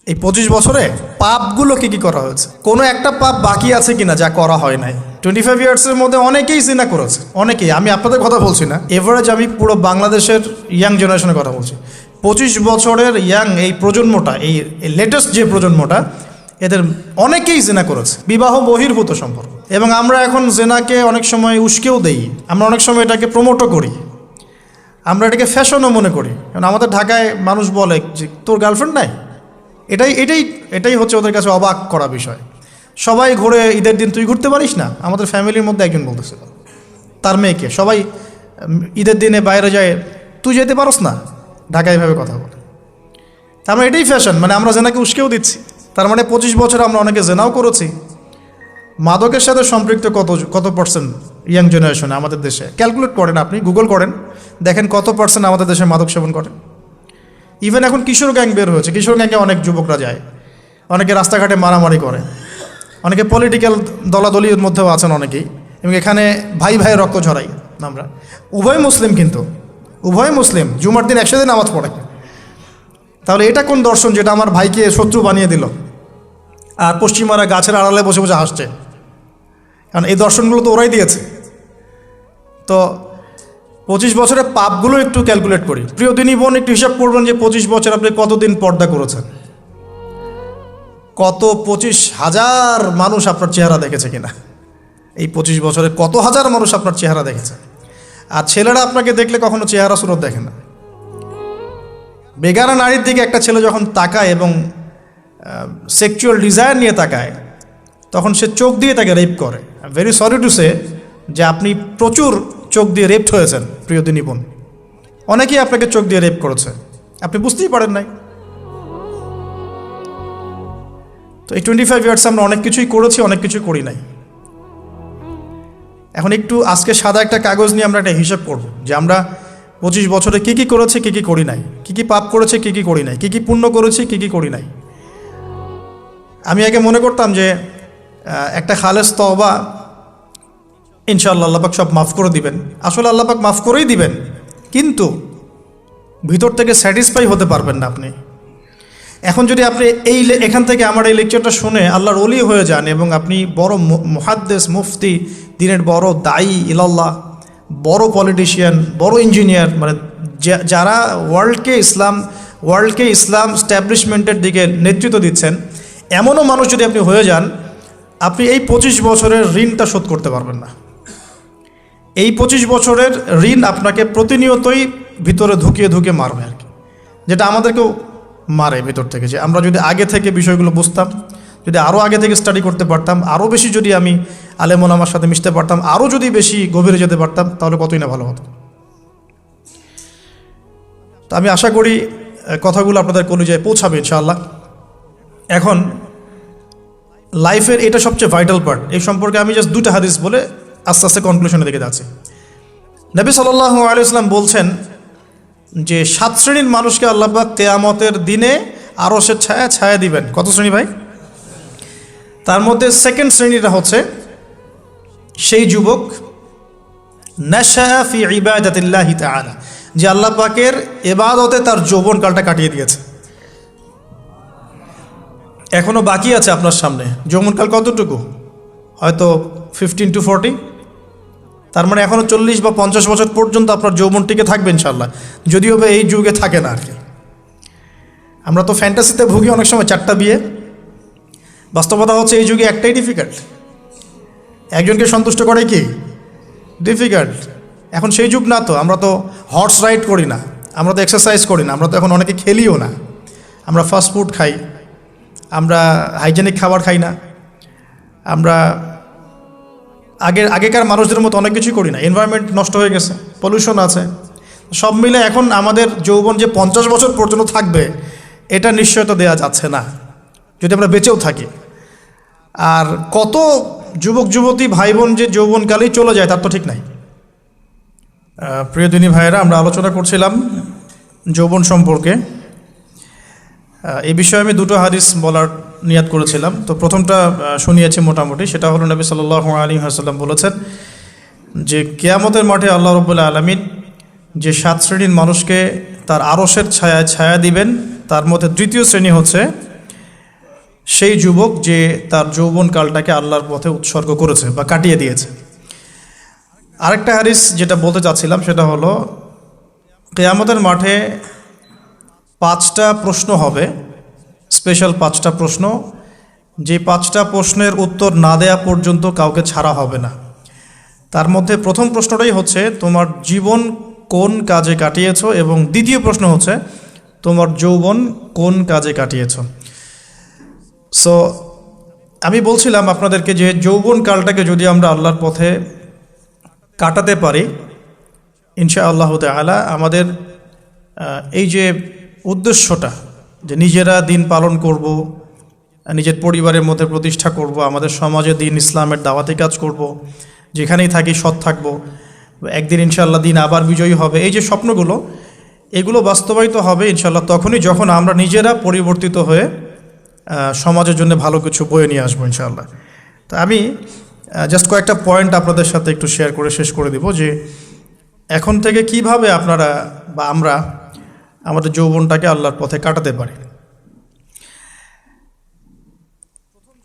এই 25 বছরে পাপগুলো কি করা হয়েছে, কোনো একটা পাপ বাকি আছে কিনা যা করা হয় নাই? 25 ইয়ার্সের মধ্যে অনেকেই জিনা করেছে, অনেকেই। আমি আপনাদের কথা বলছি না, এভারেজ আমি পুরো বাংলাদেশের ইয়াং জেনারেশনের কথা বলছি। 25 বছরের ইয়াং এই প্রজন্মটা, এই লেটেস্ট যে প্রজন্মটা, এদের অনেকেই জেনা করেছে, বিবাহ বহির্ভূত সম্পর্ক। এবং আমরা এখন জেনাকে অনেক সময় উস্কেও দেই, আমরা অনেক সময় এটাকে প্রমোটও করি, আমরা এটাকে ফ্যাশনও মনে করি। কারণ আমাদের ঢাকায় মানুষ বলে যে তোর গার্লফ্রেন্ড নাই, এটাই হচ্ছে ওদের কাছে অবাক করা বিষয়। সবাই ঘুরে, ঈদের দিন তুই ঘুরতে পারিস না? আমাদের ফ্যামিলির মধ্যে একজন বলতেছিল তার মেয়েকে, সবাই ঈদের দিনে বাইরে যায়, তুই যেতে পারস না? ঢাকায় এভাবে কথা বলে। তার মানে এটাই ফ্যাশন, মানে আমরা জেনাকে উস্কেও দিচ্ছি। তার মানে 25 বছর আমরা অনেকে জেনাও করেছি। মাদকের সাথে সম্পৃক্ত কত পার্সেন্ট ইয়াং জেনারেশনে আমাদের দেশে? ক্যালকুলেট করেন, আপনি গুগল করেন, দেখেন কত পার্সেন্ট আমাদের দেশে মাদক সেবন করেন। ইভেন এখন কিশোর গ্যাং বের হয়েছে, কিশোর গ্যাংয়ে অনেক যুবকরা যায়, অনেকে রাস্তাঘাটে মারামারি করে, অনেকে পলিটিক্যাল দলাদলির মধ্যেও আছেন অনেকেই, এবং এখানে ভাই ভাইয়ের রক্ত ঝরাই আমরা। উভয় মুসলিম, কিন্তু উভয় মুসলিম, জুমার দিন একসাথে নামাজ পড়ে। তাহলে এটা কোন দর্শন যেটা আমার ভাইকে শত্রু বানিয়ে দিল, আর পশ্চিমারা গাছের আড়ালে বসে বসে হাসছে? কারণ এই দর্শনগুলো তো ওরাই দিয়েছে। তো 25 বছরের পাপগুলো একটু ক্যালকুলেট করি। প্রিয় দিনী বোন, একটু হিসাব করবেন যে 25 বছর আপনি কতদিন পর্দা করেছেন, কত 25,000 মানুষ আপনার চেহারা দেখেছে কিনা? এই 25 বছরে কত হাজার মানুষ আপনার চেহারা দেখেছে? আর ছেলেরা আপনাকে দেখলে কখনো চেহারা সুরত দেখে না। বেগানা নারীর দিকে একটা ছেলে যখন তাকায় এবং সেক্সুয়াল ডিজায়ার নিয়ে তাকায়, তখন সে চোখ দিয়ে তাকে রেপ করে। ভেরি সরি টু সে যে আপনি প্রচুর চোখ দিয়ে রেপড হয়েছেন প্রিয় দিনী বোন। অনেকেই আপনাকে চোখ দিয়ে রেপ করেছে, আপনি বুঝতেই পারেন নাই। তো এই 25 ইয়ার্স আমরা অনেক কিছুই করেছি, অনেক কিছুই করি নাই। এখন একটু আজকে সাদা একটা কাগজ নিয়ে আমরা একটা হিসাব করব যে আমরা 25 বছরে কী করেছি, কী করি নাই, কী পাপ করেছি, কী করি নাই, কী পুণ্য করেছি, কী করি নাই। আমি আগে মনে করতাম যে একটা খালেস তওবা ইনশাআল্লাহ আল্লাহ পাক সব মাফ করে দিবেন। আসলে আল্লাহ পাক মাফ করেই দিবেন, কিন্তু ভিতর থেকে স্যাটিসফাই হতে পারবেন না আপনি। এখন যদি আপনি এখান থেকে আমার এই লেকচারটা শুনে আল্লাহর ওলি হয়ে যান এবং আপনি বড় মুহাদ্দিস, মুফতি, দিনের বড় দায়ী ইলাল্লাহ, বড় পলিটিশিয়ান, বড় ইঞ্জিনিয়ার, মানে যারা ওয়ার্ল্ডকে ইসলাম স্ট্যাবলিশমেন্টের দিকে নেতৃত্ব দিচ্ছেন, এমনও মানুষ যদি আপনি হয়ে যান, আপনি এই 25 বছরের ঋণটা শোধ করতে পারবেন না। এই 25 বছরের ঋণ আপনাকে প্রতিনিয়তই ভিতরে ধুকিয়ে মারবে আর কি, যেটা আমাদেরকেও মারে ভিতর থেকে। যে আমরা যদি আগে থেকে বিষয়গুলো বুঝতাম, যদি আরও আগে থেকে স্টাডি করতে পারতাম, আরও বেশি যদি আমি আলেম ওলামার সাথে মিশতে পারতাম, আরও যদি বেশি গভীরে যেতে পারতাম, তাহলে কতই না ভালো হতো। তো আমি আশা করি কথাগুলো আপনাদের কলিজায় পৌঁছাবে ইনশাআল্লাহ। এখন লাইফের এটা সবচেয়ে ভাইটাল পার্ট। এই সম্পর্কে আমি জাস্ট 2টা হাদিস বলে আস্তে আস্তে কনক্লুশনের দিকে যাচ্ছি। নবী সাল্লাল্লাহু আলাইহি ওয়াসাল্লাম বলছেন যে 7 শ্রেণীর মানুষকে আল্লাহ পাক কিয়ামতের দিনে আরশের ছায়া দিবেন। কত শ্রেণী ভাই? তার মধ্যে সেকেন্ড শ্রেণীটা হচ্ছে সেই যুবক নাশা ফি ইবাদাতিল্লাহি তাআলা, যে আল্লাহ পাকের ইবাদতে তার যৌবনকালটা কাটিয়ে দিয়েছে। এখনও বাকি আছে আপনার সামনে। যৌবনকাল কতটুকু? হয়তো 15 to 40। তার মানে এখনও 40 বা 50 বছর পর্যন্ত আপনার যৌবনটিকে থাকবে ইনশাআল্লাহ, যদিও বা এই যুগে থাকে না আর কি। আমরা তো ফ্যান্টাসিতে ভুগি অনেক সময়, 4টা বিয়ে। বাস্তবতা হচ্ছে এই যুগে একটাই ডিফিকাল্ট, একজনকে সন্তুষ্ট করে কি ডিফিকাল্ট। এখন সেই যুগ না তো, আমরা তো হর্স রাইড করি না, আমরা তো এক্সারসাইজ করি না, আমরা তো এখন অনেকে খেলিও না, আমরা ফাস্ট ফুড খাই, আমরা হাইজেনিক খাবার খাই না, আমরা আগেকার মানুষদের মতো অনেক কিছুই করি না। এনভায়রনমেন্ট নষ্ট হয়ে গেছে, পলিউশন আছে, সব মিলে এখন আমাদের যৌবন যে 50 বছর পর্যন্ত থাকবে, এটা নিশ্চয়তা দেওয়া যাচ্ছে না যদি আমরা বেঁচেও থাকি। আর কত যুবক যুবতী ভাই বোন যে যৌবনকালেই চলে যায় তার তো ঠিক নাই। প্রিয় দিনী ভাইয়েরা, আমরা আলোচনা করছিলাম যৌবন সম্পর্কে। এই বিষয়ে আমি 2টো হাদিস বলার নিয়াত করেছিলাম। তো প্রথমটা শুনিয়েছি মোটামুটি, সেটা হলো নবী সাল্লাল্লাহু আলাইহি ওয়াসাল্লাম বলেছেন যে কিয়ামতের মাঠে আল্লাহ রাব্বুল আলামিন যে 7 শ্রেণীর মানুষকে তার আরশের ছায়া দিবেন, তার মধ্যে 3য় শ্রেণী হচ্ছে সেই যুবক যে তার যৌবনকালটাকে আল্লাহর পথে উৎসর্গ করেছে বা কাটিয়ে দিয়েছে। আরেকটা হাদিস যেটা বলতে চাচ্ছিলাম সেটা হলো, কিয়ামতের মাঠে 5টা প্রশ্ন হবে, স্পেশাল 5টা প্রশ্ন, যে 5টা প্রশ্নের উত্তর না দেয়া পর্যন্ত কাউকে ছাড়া হবে না। তার মধ্যে প্রথম প্রশ্নটাই হচ্ছে তোমার জীবন কোন কাজে কাটিয়েছো, এবং দ্বিতীয় প্রশ্ন হচ্ছে তোমার যৌবন কোন কাজে কাটিয়েছো। সো আমি বলছিলাম আপনাদেরকে যে যৌবনকালটাকে যদি আমরা আল্লাহর পথে কাটাতে পারি, ইনশাআল্লাহ তাআলা আমাদের এই যে উদ্দেশ্যটা, যে নিজেরা দিন পালন করব, নিজের পরিবারের মধ্যে প্রতিষ্ঠা করব, আমাদের সমাজে দিন ইসলামের দাওয়াতি কাজ করব, যেখানেই থাকি সৎ থাকব, একদিন ইনশাআল্লাহ দিন আবার বিজয়ী হবে, এই যে স্বপ্নগুলো, এগুলো বাস্তবায়িত হবে ইনশাআল্লাহ তখনই যখন আমরা নিজেরা পরিবর্তিত হয়ে সমাজের জন্য ভালো কিছু বয়ে নিয়ে আসবো ইনশাআল্লাহ। তো আমি জাস্ট কয়েকটা পয়েন্ট আপনাদের সাথে একটু শেয়ার করে শেষ করে দিব, যে এখন থেকে কিভাবে আপনারা বা আমরা আমাদের যৌবনটাকে আল্লাহর পথে কাটাতে পারি।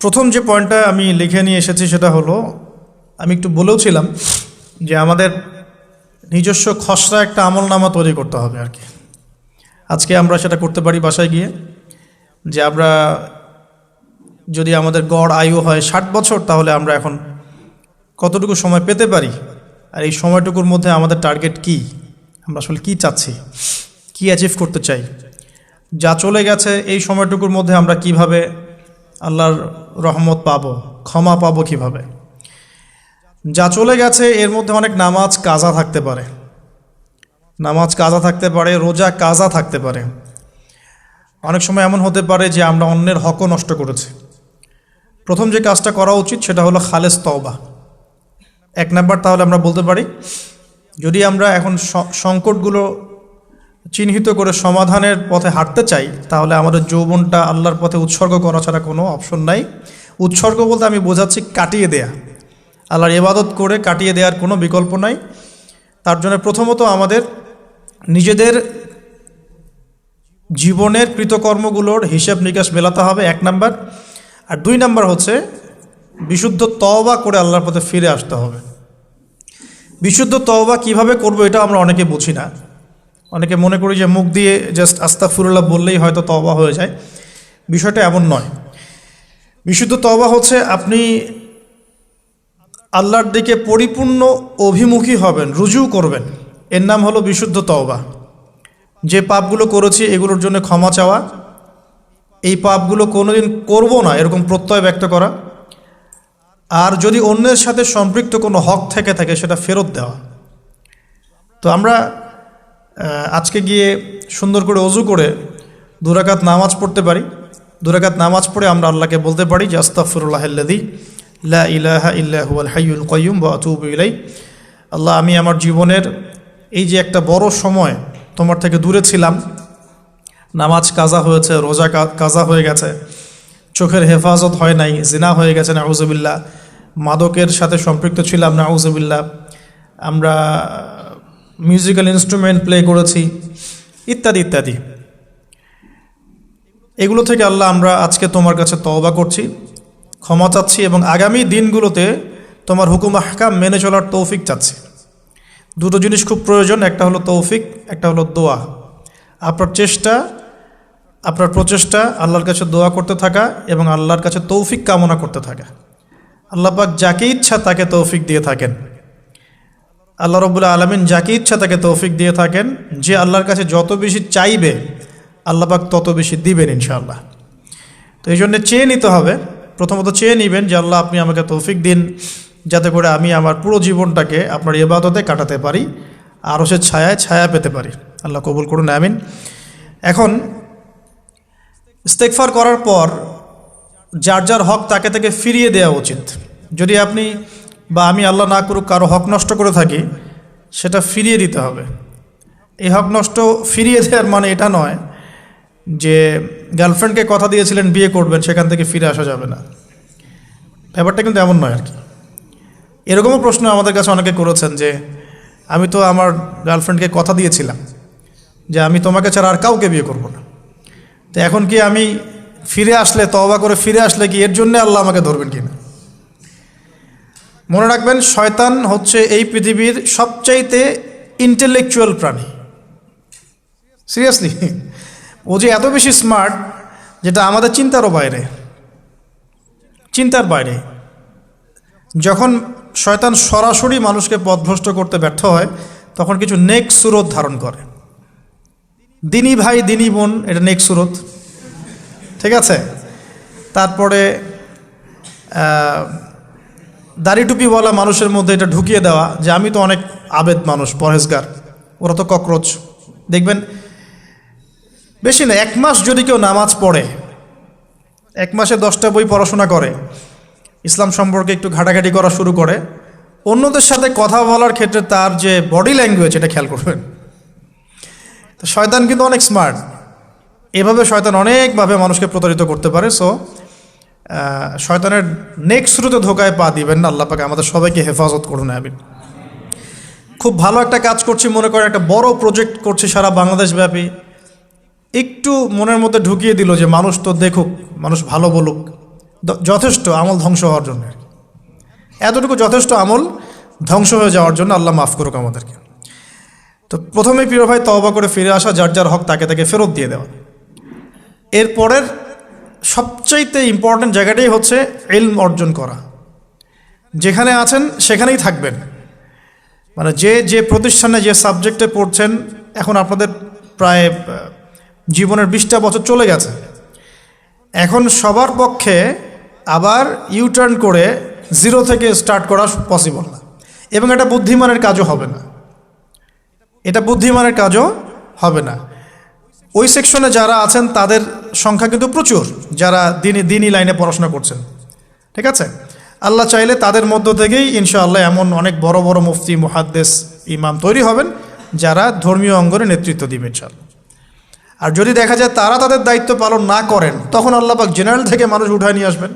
প্রথম যে পয়েন্টটা আমি লিখে নিয়ে এসেছি সেটা হলো, আমি একটু বলেওছিলাম যে আমাদের নিজস্ব খসড়া একটা আমলনামা তৈরি করতে হবে আর কি। আজকে আমরা সেটা করতে পারি বাসায় গিয়ে, যে আমরা যদি আমাদের গড় আয়ু হয় 60 বছর, তাহলে আমরা এখন কতটুকু সময় পেতে পারি, আর এই সময়টুকুর মধ্যে আমাদের টার্গেট কি, আমরা আসলে কি চাচ্ছি, কি অ্যাচিভ করতে চাই, যা চলে গেছে এই সময়টুকুর মধ্যে আমরা কিভাবে আল্লাহর রহমত পাবো, ক্ষমা পাবো কিভাবে। যা চলে গেছে এর মধ্যে অনেক নামাজ কাজা থাকতে পারে, রোজা কাজা থাকতে পারে। অনেক সময় এমন হতে পারে যে আমরা অন্যের হকও নষ্ট করেছি। প্রথম যে কাজটা করা উচিত সেটা হলো খালেস তওবা। 1 নাম্বার, তাহলে আমরা বলতে পারি যদি আমরা এখন সংকটগুলো চিহ্নিত করে সমাধানের পথে হাঁটতে চাই, তাহলে আমাদের যৌবনটা আল্লাহর পথে উৎসর্গ করা ছাড়া কোনো অপশন নাই। উৎসর্গ বলতে আমি বোঝাচ্ছি কাটিয়ে দেয়া, আল্লাহর ইবাদত করে কাটিয়ে দেওয়ার কোনো বিকল্প নাই। তার জন্য প্রথমত আমাদের নিজেদের জীবনের কৃতকর্মগুলোর হিসাব নিকাশ মেলাতে হবে, 1 নাম্বার। আর 2 নাম্বার হচ্ছে বিশুদ্ধ তওবা করে আল্লাহর পথে ফিরে আসতে হবে। বিশুদ্ধ তওবা কিভাবে করব এটা আমরা অনেকে বুঝি না। অনেকে মনে করি যে মুখ দিয়ে জাস্ট আস্তাগফিরুল্লাহ বললেই হয়তো তওবা হয়ে যায়। বিষয়টা এমন নয়। বিশুদ্ধ তওবা হচ্ছে আপনি আল্লাহর দিকে পরিপূর্ণ অভিমুখী হবেন, রুজু করবেন, এর নাম হলো বিশুদ্ধ তওবা। যে পাপগুলো করেছি এগুলোর জন্য ক্ষমা চাওয়া, এই পাপগুলো কোনোদিন করব না এরকম প্রত্যয় ব্যক্ত করা, আর যদি অন্যের সাথে সম্পৃক্ত কোনো হক থেকে থাকে সেটা ফেরত দেওয়া। তো আমরা আজকে গিয়ে সুন্দর করে ওযু করে 2 রাকাত নামাজ পড়তে পারি। 2 রাকাত নামাজ পড়ে আমরা আল্লাহকে বলতে পারি যে আস্তাগফিরুল্লাহাল্লাযী লা ইলাহা ইল্লা হুয়াল হাইয়ুল কাইয়্যুম ওয়া আতুবু ইলাইহি। আল্লাহ, আমি আমার জীবনের এই যে একটা বড় সময় তোমার থেকে দূরে ছিলাম, নামাজ কাজা হয়েছে, রোজা কাজা হয়ে গেছে, চোখের হেফাজত হয় নাই, জিনা হয়ে গেছে নাউযুবিল্লাহ, মাদকের সাথে সম্পৃক্ত ছিলাম নাউযুবিল্লাহ, আমরা মিউজিক্যাল ইনস্ট্রুমেন্ট প্লে করেছি, ইত্যাদি ইত্যাদি। এগুলো থেকে আল্লাহ আমরা আজকে তোমার কাছে তওবা করছি, ক্ষমা চাচ্ছি, এবং আগামী দিনগুলোতে তোমার হুকুম আহকাম মেনে চলার তৌফিক চাচ্ছি। 2টো জিনিস খুব প্রয়োজন, একটা হলো তৌফিক, একটা হলো দোয়া। আপনার প্রচেষ্টা আল্লাহর কাছে দোয়া করতে থাকা এবং আল্লাহর কাছে তৌফিক কামনা করতে থাকা। আল্লাহ পাক যাকে ইচ্ছা তাকে তৌফিক দিয়ে থাকেন। আল্লাহ রাব্বুল আলামিন যাকে ইচ্ছা তাকে তৌফিক দিয়ে থাকেন। যে আল্লাহর কাছে যত বেশি চাইবে আল্লাহ পাক তত বেশি দিবেন ইনশাআল্লাহ। তো এই জন্য চেয়ে নিতে হবে, প্রথমত চেয়ে নেবেন যে আল্লাহ আপনি আমাকে তৌফিক দিন যাতে করে আমি আমার পুরো জীবনটাকে আপনার ইবাদতে কাটাতে পারি, আরও সে ছায়া পেতে পারি। আল্লাহ কবুল করুন, আমিন। এখন ইস্তেগফার করার পর যার যার হক তাকে তাকে ফিরিয়ে দেওয়া উচিত। যদি আপনি বা আমি আল্লাহ না করুক কারো হক নষ্ট করে থাকি, সেটা ফিরিয়ে দিতে হবে। এই হক নষ্ট ফিরিয়ে দেওয়ার মানে এটা নয় যে গার্লফ্রেন্ডকে কথা দিয়েছিলেন বিয়ে করবেন, সেখান থেকে ফিরে আসা যাবে না। ব্যাপারটা কিন্তু এমন নয় আর কি। এরকমও প্রশ্ন আমাদের কাছে অনেকে করেছেন যে আমি তো আমার গার্লফ্রেন্ডকে কথা দিয়েছিলাম যে আমি তোমাকে ছাড়া আর কাউকে বিয়ে করব না, তো এখন কি আমি ফিরে আসলে, তওবা করে ফিরে আসলে কি এর জন্য আল্লাহ আমাকে ধরবেন কিনা? মনে রাখবেন, শয়তান হচ্ছে এই পৃথিবীর সবচাইতে ইন্টেলেকচুয়াল প্রাণী। সিরিয়াসলি, ও যে এত বেশি স্মার্ট যেটা আমাদের চিন্তারও বাইরে, চিন্তার বাইরে। যখন শয়তান সরাসরি মানুষকে পথভ্রষ্ট করতে ব্যর্থ হয়, তখন কিছু নেক সুরত ধারণ করে। দিনী ভাই দিনী বোন, এটা নেক সুরত, ঠিক আছে। তারপরে দাড়ি টুপিওয়ালা মানুষের মধ্যে এটা ঢুকিয়ে দেওয়া যে আমি তো অনেক আবেদ মানুষ, পরহেজগার, ওরা তো ককরোচ। দেখবেন বেশি না, 1 মাস যদি কেউ নামাজ পড়ে, 1 মাসে 10টা বই পড়াশোনা করে, ইসলাম সম্পর্কে একটু ঘাটাঘাটি করা শুরু করে, অন্যদের সাথে কথা বলার ক্ষেত্রে তার যে বডি ল্যাঙ্গুয়েজ, এটা খেয়াল করবেন। তো শয়তান কিন্তু অনেক স্মার্ট, এভাবে শয়তান অনেকভাবে মানুষকে প্রতারিত করতে পারে। সো শয়তানের নেক্সট শুরুতে ধোকায় পা দিবেন না। আল্লাহ পাক আমাদের সবাইকে হেফাজত করুন, আমিন। খুব ভালো একটা কাজ করছি মনে করেন, একটা বড় প্রজেক্ট করছি সারা বাংলাদেশ ব্যাপী, একটু মনের মধ্যে ঢুকিয়ে দিল যে মানুষ তো দেখুক, মানুষ ভালো বলুক, যথেষ্ট আমল ধ্বংস হওয়ার জন্য। এতটুকু যথেষ্ট আমল ধ্বংস হয়ে যাওয়ার জন্য। আল্লাহ মাফ করুক আমাদেরকে। তো প্রথমেই প্রিয় ভাই, তওবা করে ফিরে আসা, যার যার হক তাকে তাকে ফেরত দিয়ে দেওয়া। এরপরের সবচাইতে ইম্পর্ট্যান্ট জায়গাটাই হচ্ছে ইলম অর্জন করা। যেখানে আছেন সেখানেই থাকবেন, মানে যে প্রতিষ্ঠানে যে সাবজেক্টে পড়ছেন, এখন আপনাদের প্রায় জীবনের 20টা বছর চলে গেছে। এখন সবার পক্ষে আবার ইউটার্ন করে জিরো থেকে স্টার্ট করা পসিবল না, এবং এটা বুদ্ধিমানের কাজও হবে না, এটা বুদ্ধিমানের কাজও হবে না। ওই সেকশনে যারা আছেন তাদের সংখ্যা কিন্তু প্রচুর, যারা দিনী লাইনে পড়াশোনা করছেন, ঠিক আছে। আল্লাহ চাইলে তাদের মধ্য থেকেই ইনশাআল্লাহ এমন অনেক বড় বড় মুফতি, মুহাদ্দিস, ইমাম তৈরি হবেন, যারা ধর্মীয় অঙ্গনে নেতৃত্ব দিবে ইনশাআল্লাহ। আর যদি দেখা যায় তারা তাদের দায়িত্ব পালন না করেন, তখন আল্লাহ পাক জেনারেল থেকে মানুষ উঠায় নিয়ে আসবেন।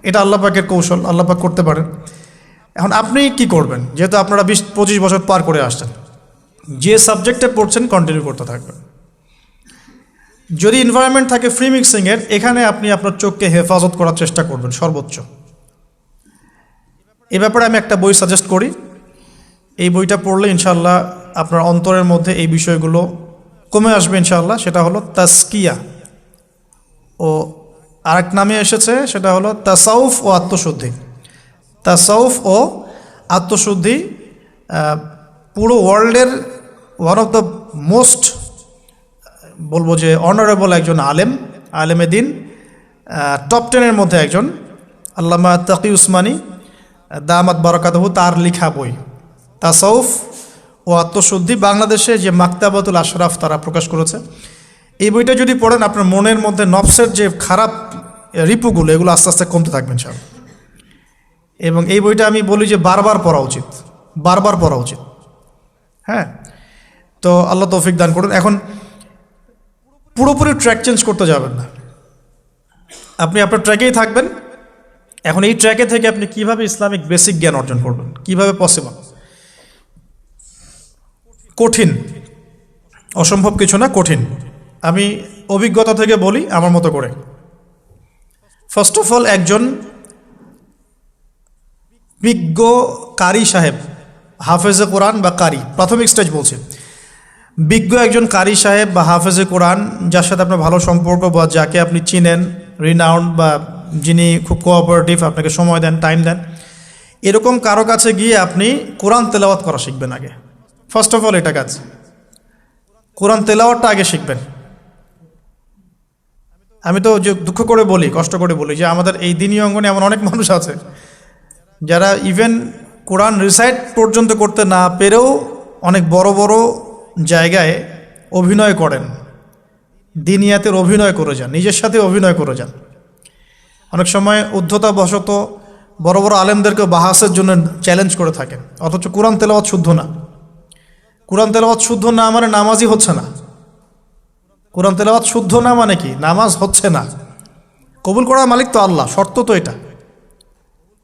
এটা আল্লাহ পাকের কৌশল, আল্লাহ পাক করতে পারেন। এখন আপনি কি করবেন? যেহেতু আপনারা 20-25 বছর পার করে আসছেন, যে সাবজেক্টে পড়ছেন কন্টিনিউ করতে থাকবেন। যদি এনভায়রনমেন্ট থাকে ফ্রি মিক্সিংয়ের, এখানে আপনি আপনার চোখকে হেফাজত করার চেষ্টা করবেন সর্বোচ্চ। এ ব্যাপারে আমি একটা বই সাজেস্ট করি, এই বইটা পড়লে ইনশাআল্লাহ আপনার অন্তরের মধ্যে এই বিষয়গুলো কমে আসবে ইনশাআল্লাহ। সেটা হলো তাসকিয়া, ও আরেক নামে এসেছে, সেটা হলো তাসাউফ ও আত্মশুদ্ধি। তাসাউফ ও আত্মশুদ্ধি পুরো ওয়ার্ল্ডের ওয়ান অফ দ্য মোস্ট, বলবো যে অনারেবল একজন আলেমে দিন, টপ 10-এর মধ্যে একজন, আল্লামা তাকি উসমানী দামাত বারাকাতুহু, তার লেখা বই তাসাউফ ও আত্মশুদ্ধি। বাংলাদেশে যে মাকতাবাতুল আশরাফ তারা প্রকাশ করেছে। এই বইটা যদি পড়েন, আপনার মনের মধ্যে নফসের যে খারাপ রিপুগুলো, এগুলো আস্তে আস্তে কমতে থাকবেন সব। এবং এই বইটা আমি বলি যে বারবার পড়া উচিত, বারবার পড়া উচিত। হ্যাঁ, তো আল্লাহ তৌফিক দান করুন। এখন পুরোপুরি ট্র্যাক চেঞ্জ করতে যাবেন না, আপনি আপনার ট্র্যাকেই থাকবেন। এখন এই ট্র্যাকে থেকে আপনি কিভাবে ইসলামিক বেসিক জ্ঞান অর্জন করবেন, কিভাবে পসিবল? কঠিন, অসম্ভব কিছু না, কঠিন। আমি অভিজ্ঞতা থেকে বলি আমার মতো করে। ফার্স্ট অফ অল, একজন বিজ্ঞ কারি সাহেব, হাফেজে কোরআন বা কারি, প্রাথমিক স্টেজ বলছি, বিজ্ঞ একজন কারি সাহেব বা হাফেজে কোরআন, যার সাথে আপনার ভালো সম্পর্ক বা যাকে আপনি চিনেন, রিনাউন্ড, বা যিনি খুব কোঅপারেটিভ, আপনাকে সময় দেন, টাইম দেন, এরকম কারো কাছে গিয়ে আপনি কোরআন তেলাওয়াত করা শিখবেন আগে। ফার্স্ট অফ অল এটা কাজ, কোরআন তেলাওয়াতটা আগে শিখবেন। আমি তো যে দুঃখ করে বলি, কষ্ট করে বলি, যে আমাদের এই দিনী অঙ্গনে এমন অনেক মানুষ আছে যারা ইভেন কোরআন রিসাইট পর্যন্ত করতে না পেরেও অনেক বড় বড় জায়গায় অভিনয় করেন, দিনিয়াতের অভিনয় করে যান, নিজের সাথে অভিনয় করে যান। অনেক সময় উদ্ধতাবশত বড় বড় আলেমদেরকে বাহাসের জন্য চ্যালেঞ্জ করে থাকেন, অথচ কোরআন তেলাওয়াত শুদ্ধ না। কোরআন তেলাওয়াত শুদ্ধ না মানে নামাজই হচ্ছে না। কোরআন তেলাওয়াত শুদ্ধ না মানে কি? নামাজ হচ্ছে না। কবুল করার মালিক তো আল্লাহ, শর্ত তো এটা।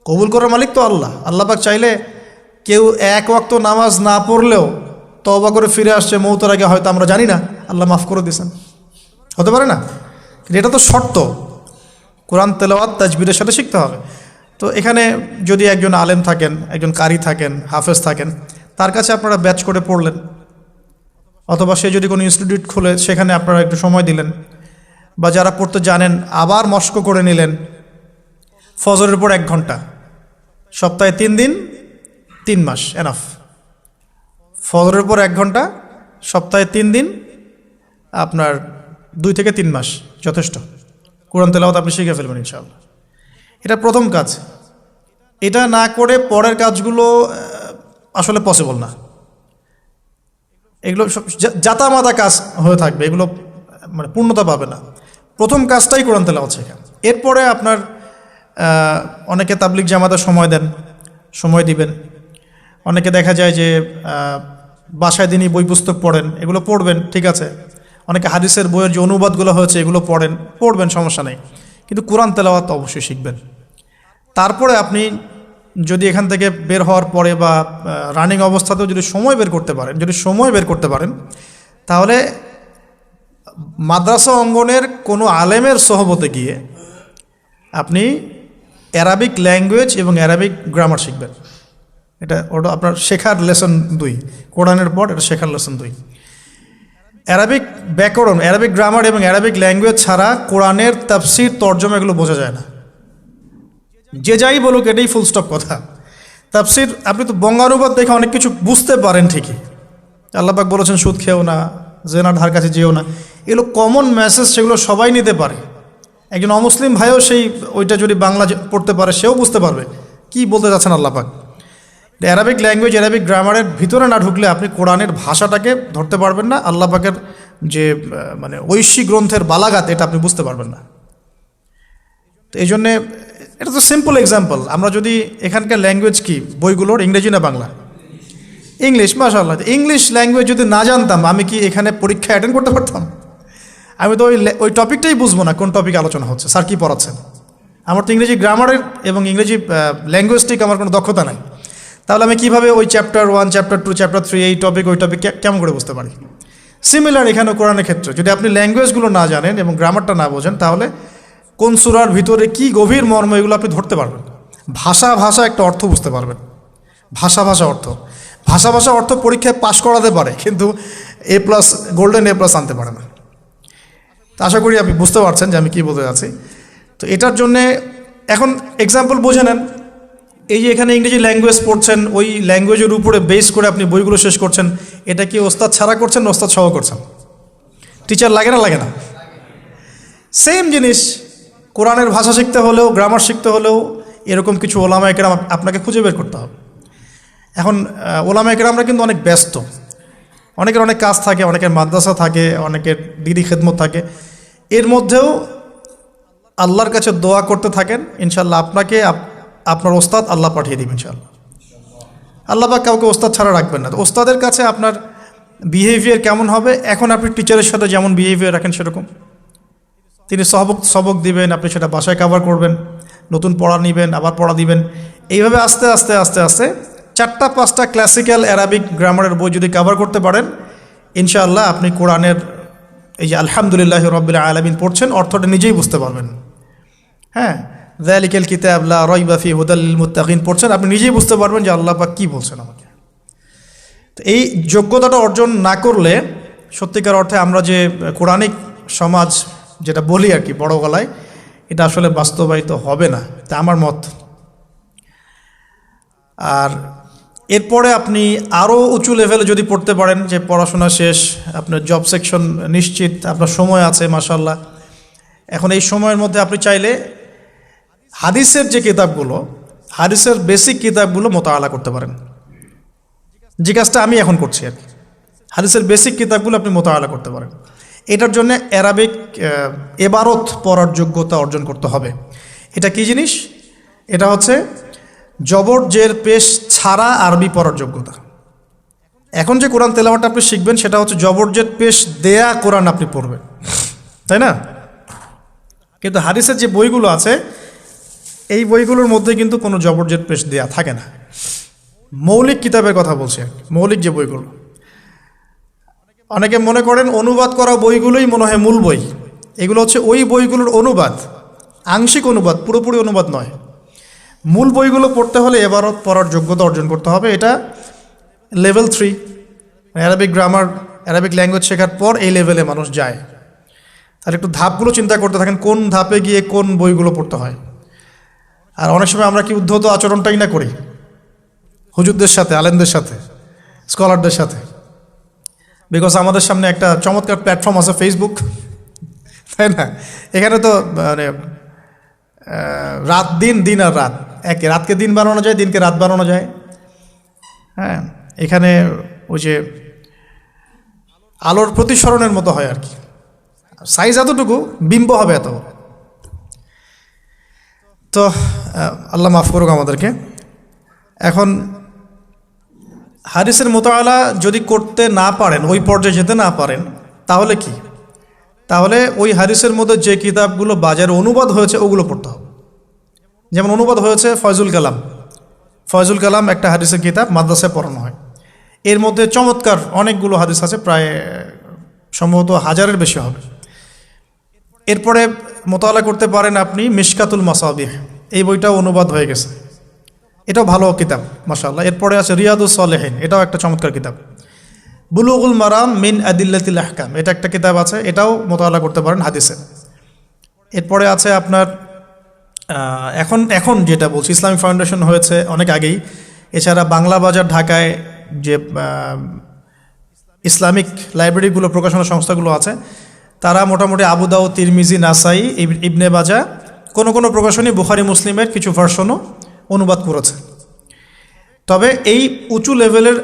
কবুল করার মালিক তো আল্লাহ। আল্লাহ পাক চাইলে কেউ এক ওয়াক্ত নামাজ না পড়লেও তওবা করে ফিরে আসছে মৌতের আগে, হয়তো আমরা জানি না, আল্লাহ মাফ করে দিয়েছেন, হতে পারে না? এটা তো শর্ত, কোরআন তেলাওয়াত তাজবিরের সাথে শিখতে হবে। তো এখানে যদি একজন আলেম থাকেন, একজন কারি থাকেন, হাফেজ থাকেন, তার কাছে আপনারা ব্যাচ করে পড়লেন, অথবা সে যদি কোনো ইনস্টিটিউট খুলে সেখানে আপনারা একটু সময় দিলেন, বা যারা পড়তে জানেন আবার মস্ক করে নিলেন। ফজরের পর 1 ঘন্টা, সপ্তাহে 3 দিন, 3 মাস এনাফ। ফজরের পর 1 ঘন্টা, সপ্তাহে 3 দিন, আপনার 2 থেকে 3 মাস যথেষ্ট। কোরআন তেলাওয়াত আপনি শিখে ফেলবেন ইনশাআল্লাহ। এটা প্রথম কাজ। এটা না করে পরের কাজগুলো আসলে পসিবল না। এগুলো সব জাতামাতা কাজ হয়ে থাকবে, এগুলো মানে পূর্ণতা পাবে না। প্রথম কাজটাই কোরআন তেলাওয়াত শেখা। এরপরে আপনার অনেকে তাবলিগ জামাতে সময় দেন, সময় দিবেন। অনেকে দেখা যায় যে বাসায় দিনই বই পুস্তক পড়েন, এগুলো পড়বেন, ঠিক আছে। অনেকে হাদিসের বইয়ের যে অনুবাদগুলো হয়েছে এগুলো পড়বেন, সমস্যা নেই। কিন্তু কোরআন তেলাওয়াত অবশ্যই শিখবেন। তারপরে আপনি যদি এখান থেকে বের হওয়ার পরে বা রানিং অবস্থাতেও যদি সময় বের করতে পারেন, তাহলে মাদ্রাসা অঙ্গনের কোনো আলেমের সহবতে গিয়ে আপনি অ্যারাবিক ল্যাঙ্গুয়েজ এবং অ্যারাবিক গ্রামার শিখবেন। ওটা আপনার শেখার লেসন 2, কোরআনের পর এটা শেখার লেসন 2। অ্যারাবিক ব্যাকরণ, অ্যারাবিক গ্রামার এবং অ্যারাবিক ল্যাঙ্গুয়েজ ছাড়া কোরআনের তাফসির তর্জমা এগুলো বোঝা যায় না। যে যাই বলুক এটাই ফুল স্টপ কথা। তাফসির আপনি তো বঙ্গানুবাদ দেখে অনেক কিছু বুঝতে পারেন ঠিকই। আল্লাহ পাক বলেছেন সুদ খেও না, জেনার ধার কাছে যেও না, এগুলো কমন মেসেজ, সেগুলো সবাই নিতে পারে। একজন অমুসলিম ভাইও ওইটা যদি বাংলা পড়তে পারে সেও বুঝতে পারবে কি বলতে যাচ্ছেন আল্লাহ পাক। অ্যারাবিক ল্যাঙ্গুয়েজ, অ্যারাবিক গ্রামারের ভিতরে না ঢুকলে আপনি কোরআনের ভাষাটাকে ধরতে পারবেন না। আল্লাহ পাকের যে মানে ঐশী গ্রন্থের বালাগাত, এটা আপনি বুঝতে পারবেন না। তো এই জন্যে এটা তো সিম্পল এক্সাম্পল। আমরা যদি এখানকার ল্যাঙ্গুয়েজ কি বইগুলোর, ইংরেজি না বাংলা? ইংলিশ। মাশাআল্লাহ, ইংলিশ ল্যাঙ্গুয়েজ যদি না জানতাম আমি কি এখানে পরীক্ষা অ্যাটেন্ড করতে পারতাম? আমি তো ওই টপিকটাই বুঝবো না, কোন টপিক আলোচনা হচ্ছে, স্যার কী পড়াচ্ছেন। আমার তো ইংরেজি গ্রামারের এবং ইংরেজি ল্যাঙ্গুয়েজটিক আমার কোনো দক্ষতা নাই। তাহলে আমি কীভাবে ওই চ্যাপ্টার 1, চ্যাপ্টার 2, চ্যাপ্টার 3, এই টপিক ওই টপিক কেমন করে বুঝতে পারি? সিমিলার এখানে কোরআনের ক্ষেত্রে যদি আপনি ল্যাঙ্গুয়েজগুলো না জানেন এবং গ্রামারটা না বোঝেন, তাহলে কোন সূরার ভিতরে কি গভীর মর্ম এগুলো আপনি ধরতে পারবেন। ভাষা একটা অর্থ বুঝতে পারবেন। ভাষা অর্থ পরীক্ষায় পাশ করাতে পারে, কিন্তু A+, গোল্ডেন A+ আনতে পারে না। তো আশা করি আপনি বুঝতে পারছেন যে আমি কী বলতে যাচ্ছি। তো এটার জন্যে এখন এক্সাম্পল বুঝে নেন। এই যে এখানে ইংরেজি ল্যাঙ্গুয়েজ পড়ছেন, ওই ল্যাঙ্গুয়েজের উপরে বেস করে আপনি বইগুলো শেষ করছেন, এটা কি ওস্তাদ ছাড়া করছেন না ওস্তাদ সহ করছেন? টিচার লাগে না? সেম জিনিস কোরআনের ভাষা শিখতে হলেও, গ্রামার শিখতে হলেও এরকম কিছু ওলামায়ে কেরাম আপনাকে খুঁজে বের করতে হবে। এখন ওলামায়ে কেরামরা কিন্তু অনেক ব্যস্ত, অনেকের অনেক কাজ থাকে, অনেকের মাদ্রাসা থাকে, অনেকের দিদি খেদমত থাকে। এর মধ্যেও আল্লাহর কাছে দোয়া করতে থাকেন, ইনশাল্লাহ আপনাকে আপনার ওস্তাদ আল্লাহ পাঠিয়ে দিবেন ইনশাল্লাহ। আল্লাহ পাক কাউকে ওস্তাদ ছাড়া রাখবেন না। তো ওস্তাদের কাছে আপনার বিহেভিয়ার কেমন হবে, এখন আপনি টিচারের সাথে যেমন বিহেভিয়ার রাখেন সেরকম তিনি সবক দিবেন, আপনি সেটা বাসায় কভার করবেন, নতুন পড়া নেবেন, আবার পড়া দিবেন। এইভাবে আস্তে আস্তে 4-5টা ক্লাসিক্যাল অ্যারাবিক গ্রামারের বই যদি কভার করতে পারেন, ইনশাআল্লাহ আপনি কোরআনের এই যে আলহামদুলিল্লাহি রাব্বিল আলামিন পড়ছেন, অর্থটা নিজেই বুঝতে পারবেন। হ্যাঁ, যালিকাল কিতাব লা রাইবা ফিহি হুদাল লিল মুত্তাকিন পড়ছেন, আপনি নিজেই বুঝতে পারবেন যে আল্লাহ পাক কী বলছেন আমাকে। তো এই যোগ্যতাটা অর্জন না করলে সত্যিকার অর্থে আমরা যে কোরআনিক সমাজ যেটা বলি আর কি বড় গলায়, এটা আসলে বাস্তবায়িত হবে না, তা আমার মত। আর এরপরে আপনি আরও উঁচু লেভেলে যদি পড়তে পারেন, যে পড়াশোনা শেষ, আপনার জব সেকশন নিশ্চিত, আপনার সময় আছে মাশাআল্লাহ, এখন এই সময়ের মধ্যে আপনি চাইলে হাদিসের যে কিতাবগুলো, হাদিসের বেসিক কিতাবগুলো মোতাআলা করতে পারেন। যে কাজটা আমি এখন করছি আর কি, হাদিসের বেসিক কিতাবগুলো আপনি মোতাআলা করতে পারেন। এটার জন্য অ্যারাবিক এবারত পড়ার যোগ্যতা অর্জন করতে হবে। এটা কি জিনিস? এটা হচ্ছে জবর জের পেশ ছাড়া আরবি পড়ার যোগ্যতা। এখন যে কোরআন তেলাওয়াতটা আপনি শিখবেন সেটা হচ্ছে জবর জের পেশ দেয়া কোরআন আপনি পড়বেন, তাই না? কিন্তু হাদিসের যে বইগুলো আছে এই বইগুলোর মধ্যে কিন্তু কোনো জবর জের পেশ দেয়া থাকে না। মৌলিক কিতাবের কথা বলছি, মৌলিক যে বইগুলো। অনেকে মনে করেন অনুবাদ করা বইগুলোই মনে হয় মূল বই, এগুলো হচ্ছে ওই বইগুলোর অনুবাদ, আংশিক অনুবাদ, পুরোপুরি অনুবাদ নয়। মূল বইগুলো পড়তে হলে এবারত পড়ার যোগ্যতা অর্জন করতে হবে। এটা level 3, Arabic grammar, Arabic language শেখার পর এই লেভেলে মানুষ যায়। আর একটু ধাপগুলো চিন্তা করতে থাকেন, কোন ধাপে গিয়ে কোন বইগুলো পড়তে হয়। আর অনেক সময় আমরা কি উদ্ধত আচরণটাই না করি হুজুরদের সাথে, আলেমদের সাথে, স্কলারদের সাথে। বিকজ আমাদের সামনে একটা চমৎকার প্ল্যাটফর্ম আছে ফেসবুক, তাই না? এখানে তো মানে রাত দিন, দিন আর রাত একে, রাতকে দিন বানানো যায়, দিনকে রাত বানানো যায়। হ্যাঁ, এখানে ওই যে আলোর প্রতিসরণের মতো হয় আর কি, সাইজ এতটুকু, বিম্ব হবে এত। তো আল্লাহ মাফ করুক আমাদেরকে। এখন হাদিসের মোতালা যদি করতে না পারেন, ওই পর্যায়ে যেতে না পারেন, তাহলে কি? তাহলে ওই হাদিসের মধ্যে যে কিতাবগুলো বাজারে অনুবাদ হয়েছে ওগুলো পড়তে হবে। যেমন অনুবাদ হয়েছে ফয়জুল কালাম। ফয়জুল কালাম একটা হাদিসের কিতাব, মাদ্রাসায় পড়ানো হয়। এর মধ্যে চমৎকার অনেকগুলো হাদিস আছে, প্রায় সম্ভবত 1000-এর বেশি হবে। এরপরে মোতালা করতে পারেন আপনি মিশকাতুল মাসাবিহ, এই বইটাও অনুবাদ হয়ে গেছে, এটাও ভালো কিতাব মাশাআল্লাহ। এরপরে আছে রিয়াদুস সালেহিন, এটাও একটা চমৎকার কিতাব। বুলুগুল মারাম মিন আদিল্লাতিল আহকাম, এটা একটা কিতাব আছে, এটাও মোতালা করতে পারেন হাদিসে। এরপরে আছে আপনার এখন যেটা বলছি, ইসলামিক ফাউন্ডেশন হয়েছে অনেক আগেই। এছাড়া বাংলা বাজার ঢাকায় যে ইসলামিক লাইব্রেরিগুলো, প্রকাশনা সংস্থাগুলো আছে, তারা মোটামুটি আবু দাউদ, তিরমিজি, নাসাই, ইবনে বাজা, কোনো প্রকাশনী বুখারী মুসলিমের কিছু ভার্সনও অনুবাদ করেছে। তবে এই উঁচু লেভেলের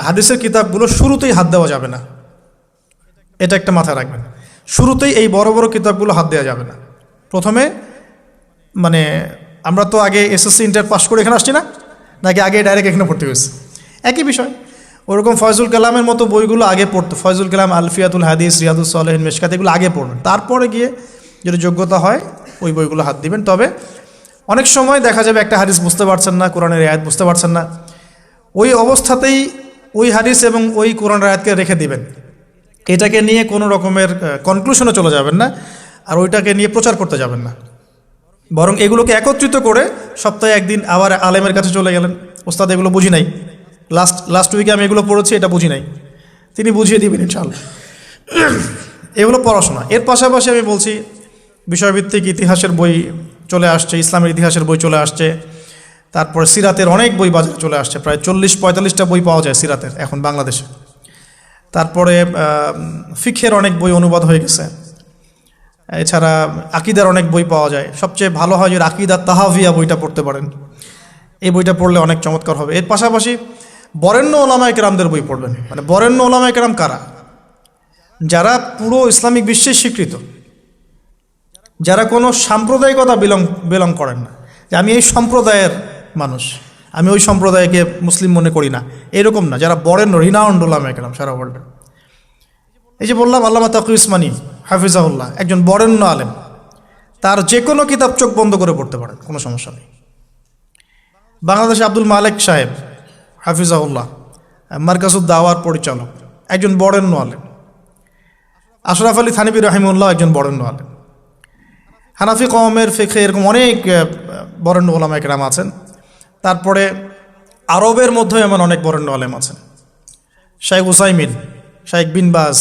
হাদিসের কিতাবগুলো শুরুতেই হাত দেওয়া যাবে না, এটা একটা মাথায় রাখবেন। শুরুতেই এই বড় বড় কিতাবগুলো হাত দেওয়া যাবে না। প্রথমে মানে আমরা তো আগে এসএসসি ইন্টার পাস করে এখানে আসছি না, নাকি আগে ডাইরেক্ট এখানে পড়তে হয়েছে? একই বিষয়। ওরকম ফয়জুল কালামের মতো বইগুলো আগে পড়তো, ফয়জুল কালাম, আলফিয়াতুল হাদিস, রিয়াদুস সালেহিন, মিশকাত, এগুলো আগে পড়বেন। তারপরে গিয়ে যদি যোগ্যতা হয় ওই বইগুলো হাত দিবেন। তবে অনেক সময় দেখা যাবে একটা হাদিস বুঝতে পারছেন না, কোরআনের আয়াত বুঝতে পারছেন না, ওই অবস্থাতেই ওই হাদিস এবং ওই কোরআনের আয়াতকে রেখে দিবেন। এটাকে নিয়ে কোনো রকমের কনক্লুশনে চলে যাবেন না, আর ওইটাকে নিয়ে প্রচার করতে যাবেন না। বরং এগুলোকে একত্রিত করে সপ্তাহে একদিন আবার আলেমের কাছে চলে গেলেন, ওস্তাদ এগুলো বুঝি নাই, লাস্ট উইকে আমি এগুলো পড়েছি, এটা বুঝি নাই, তিনি বুঝিয়ে দিবেন ইনশাআল্লাহ। এগুলো পড়াশোনা। এর পাশাপাশি আমি বলছি বিষয়ভিত্তিক ইতিহাসের বই চলে আসছে, ইসলামের ইতিহাসের বই চলে আসছে। তারপরে সিরাতের অনেক বই বাজারে চলে আসছে, প্রায় 40-45টা বই পাওয়া যায় সিরাতের এখন বাংলাদেশে। তারপরে ফিকহের অনেক বই অনুবাদ হয়ে গেছে। এছাড়া আকিদার অনেক বই পাওয়া যায়। সবচেয়ে ভালো হয় যে আকিদা তাহাভিয়া বইটা পড়তে পারেন, এই বইটা পড়লে অনেক চমৎকার হবে। এর পাশাপাশি বরেণ্য ওলামায়ে কেরামদের বই পড়বেন। মানে বরেণ্য ওলামায়ে কেরাম কারা? যারা পুরো ইসলামিক বিশ্বে স্বীকৃত, যারা কোনো সাম্প্রদায়িকতা বিলং করেন না, যে আমি এই সম্প্রদায়ের মানুষ, আমি ওই সম্প্রদায়কে মুসলিম মনে করি না, এরকম না। যারা বরেণ্য, রিনাউন্ড ওলামায়ে কেরাম সারা ওয়ার্ল্ডে। এই যে বললাম আল্লামা তাকি উসমানী হাফিজাহুল্লাহ, একজন বরেণ্য আলেম, তার যে কোনো কিতাব চোখ বন্ধ করে পড়তে পারেন, কোনো সমস্যা নেই। বাংলাদেশে আব্দুল মালেক সাহেব হাফিজাহুল্লাহ, মারকাজুদ দাওয়ার পরিচালক, একজন বরেণ্য আলেম। আশরাফ আলী থানভী রাহিমাহুল্লাহ একজন বরেণ্য আলেম। হানাফি কওমের ফিকহে এরকম অনেক বরেণ্য ওলামায়ে কেরাম আছেন। তারপরে আরবের মধ্যে এমন অনেক বরেণ্য আলেম আছেন, শাইখ উসাইমিন, শাইখ বিন বাজ,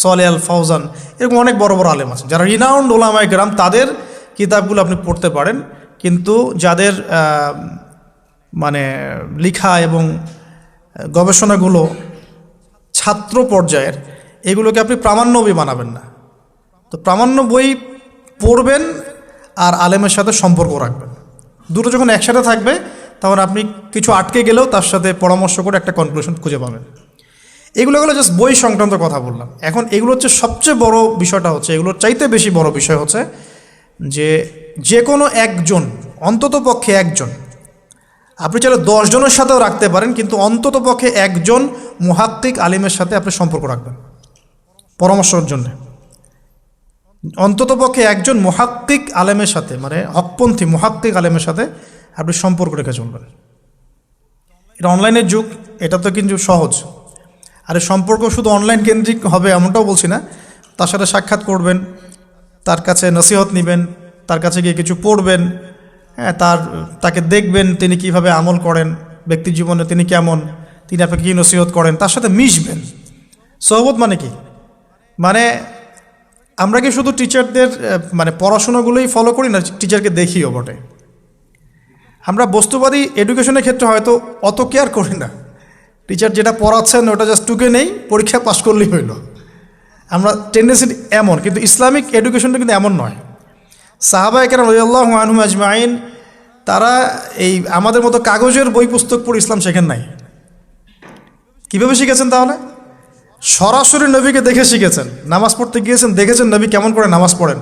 সালেহ আল ফাউজান, এরকম অনেক বড় বড় আলেম আছেন যারা রিনাউন্ড ওলামায়ে কেরাম। তাদের কিতাবগুলো আপনি পড়তে পারেন, কিন্তু যাদের মানে লেখা এবং গবেষণাগুলো ছাত্র পর্যায়ের, এগুলোকে আপনি প্রামাণ্য বই বানাবেন না। তো প্রামাণ্য বই পড়বেন আর আলেমের সাথে সম্পর্ক রাখবেন। দুটো যখন একসাথে থাকবে তখন আপনি কিছু আটকে গেলেও তার সাথে পরামর্শ করে একটা কনক্লুশন খুঁজে পাবেন। এগুলো জাস্ট বই সংক্রান্ত কথা বললাম। এখন এগুলো হচ্ছে সবচেয়ে বড় বিষয়টা হচ্ছে, এগুলোর চাইতে বেশি বড় বিষয় হচ্ছে যে কোনো একজন, অন্তত পক্ষে একজন, আপনি চাইলে 10 জনের সাথেও রাখতে পারেন, কিন্তু অন্তত পক্ষে একজন মুহাক্কিক আলিমের সাথে আপনি সম্পর্ক রাখবেন পরামর্শের জন্য। অন্তত পক্ষে একজন মুহাক্কিক আলেমের সাথে, মানে হকপন্থী মুহাক্কিক আলেমের সাথে আপনি সম্পর্ক রেখে চলবেন। এটা অনলাইনের যুগ, এটা তো কিন্তু সহজ। আর সম্পর্ক শুধু অনলাইন কেন্দ্রিক হবে এমনটাও বলছি না, তার সাথে সাক্ষাৎ করবেন, তার কাছে নসিহত নেবেন, তার কাছে গিয়ে কিছু পড়বেন, হ্যাঁ, তাকে দেখবেন তিনি কিভাবে আমল করেন, ব্যক্তি জীবনে তিনি কেমন, তিনি আপনাকে কী নসিহত করেন, তার সাথে মিশবেন। সোহবত মানে কি? মানে আমরা কি শুধু টিচারদের মানে পড়াশোনাগুলোই ফলো করি না, টিচারকে দেখিও বটে। আমরা বস্তুবাদী এডুকেশনের ক্ষেত্রে হয়তো অত কেয়ার করি না, টিচার যেটা পড়াচ্ছেন ওটা জাস্ট টুকে নেই, পরীক্ষা পাশ করলেই হইল। আমরা টেন্ডেন্সি এমন, কিন্তু ইসলামিক এডুকেশনটা কিন্তু এমন নয়। সাহাবা একরাম রাদিয়াল্লাহু আনহুম আজমাইন তারা এই আমাদের মতো কাগজের বই পুস্তক পড়ে ইসলাম শেখেন নাই। কীভাবে শিখেছেন? তাহলে সরাসরি নবীকে দেখে শিখেছেন। নামাজ পড়তে গিয়েছেন, দেখেছেন নবী কেমন করে নামাজ পড়েন,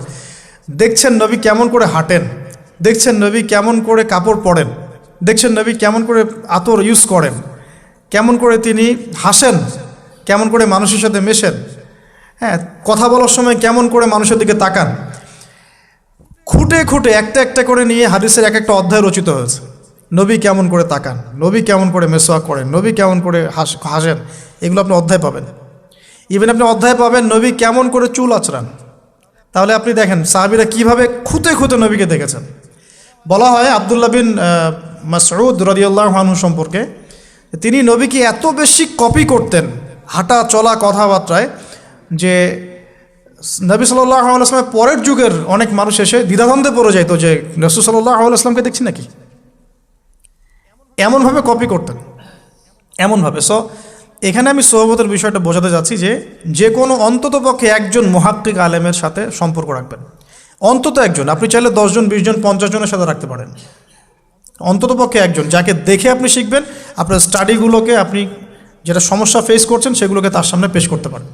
দেখছেন নবী কেমন করে হাঁটেন, দেখছেন নবী কেমন করে কাপড় পরেন, দেখছেন নবী কেমন করে আতর ইউজ করেন, কেমন করে তিনি হাসেন, কেমন করে মানুষের সাথে মেশেন, হ্যাঁ, কথা বলার সময় কেমন করে মানুষের দিকে তাকান। খুঁটে খুঁটে একটা একটা করে নিয়ে হাদিসের এক একটা অধ্যায় রচিত হয়েছে। নবী কেমন করে তাকান, নবী কেমন করে মেসওয়াক করেন, নবী কেমন করে হাসেন, এগুলো আপনি অধ্যায় পাবেন। ইভেন আপনি অধ্যায় পাবেন নবী কেমন করে চুল আঁচড়ান। তাহলে আপনি দেখেন সাহাবীরা কিভাবে খুঁতে খুঁতে নবীকে দেখেছেন। বলা হয় আব্দুল্লাহ বিন মাসউদ রাদিয়াল্লাহু আনহু সম্পর্কে, তিনি নবীকে এত বেশি কপি করতেন হাঁটা চলা কথাবার্তায় যে নবী সাল্লাল্লাহু আলাইহি ওয়াসাল্লামের পরের যুগের অনেক মানুষ এসে দ্বিধাদ্বন্দ্বে পড়ে যাইতো যে রাসূল সাল্লাল্লাহু আলাইহি ওয়াসাল্লামকে দেখছি নাকি। এমনভাবে কপি করতেন, এমনভাবে। সো এখানে আমি সোহবতের বিষয়টা বোঝাতে যাচ্ছি যে যে কোনো অন্ততপক্ষে একজন মুহাক্কিক আলেমের সাথে সম্পর্ক রাখবেন, অন্তত একজন। আপনি চাইলে 10 জন 20 জন 50 জনের সাথে রাখতে পারেন, অন্ততপক্ষে একজন যাকে দেখে আপনি শিখবেন, আপনার স্টাডিগুলোকে আপনি যেটা সমস্যা ফেস করছেন সেগুলোকে তার সামনে পেশ করতে পারেন।